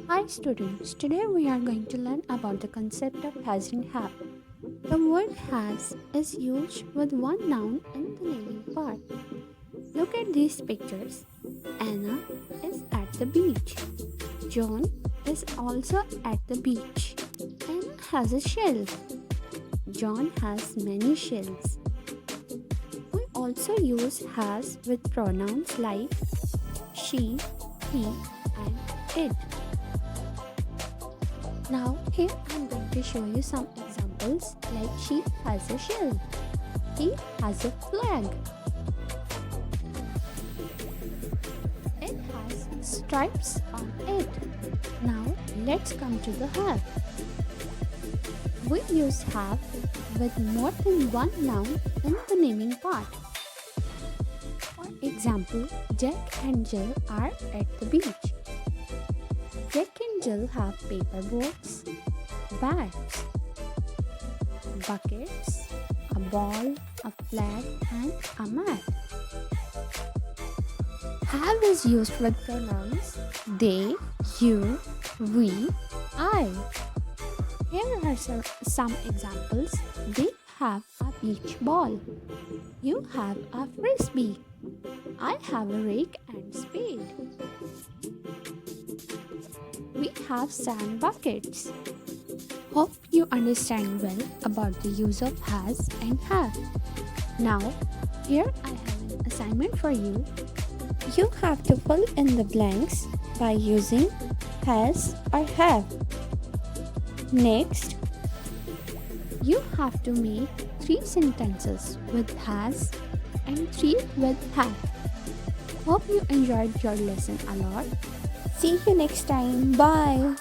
Hi students, today we are going to learn about the concept of has and have. The word has is used with one noun in the naming part. Look at these pictures. Anna is at the beach. John is also at the beach. Anna has a shell. John has many shells. We also use has with pronouns like she, he, and it. Now here I am going to show you some examples like she has a shell, he has a flag, it has stripes on it. Now let's come to the have. We use have with more than one noun in the naming part. For example, Jack and Jill are at the beach. Jack and Jill have paper boats, bats, buckets, a ball, a flag, and a mat. Have is used with pronouns they, you, we, I. Here are some examples. They have a beach ball. You have a frisbee. I have a rake and spade. We have sand buckets. Hope you understand well about the use of has and have. Now, here I have an assignment for you. You have to fill in the blanks by using has or have. Next, you have to make 3 sentences with has and 3 with have. Hope you enjoyed your lesson a lot. See you next time. Bye.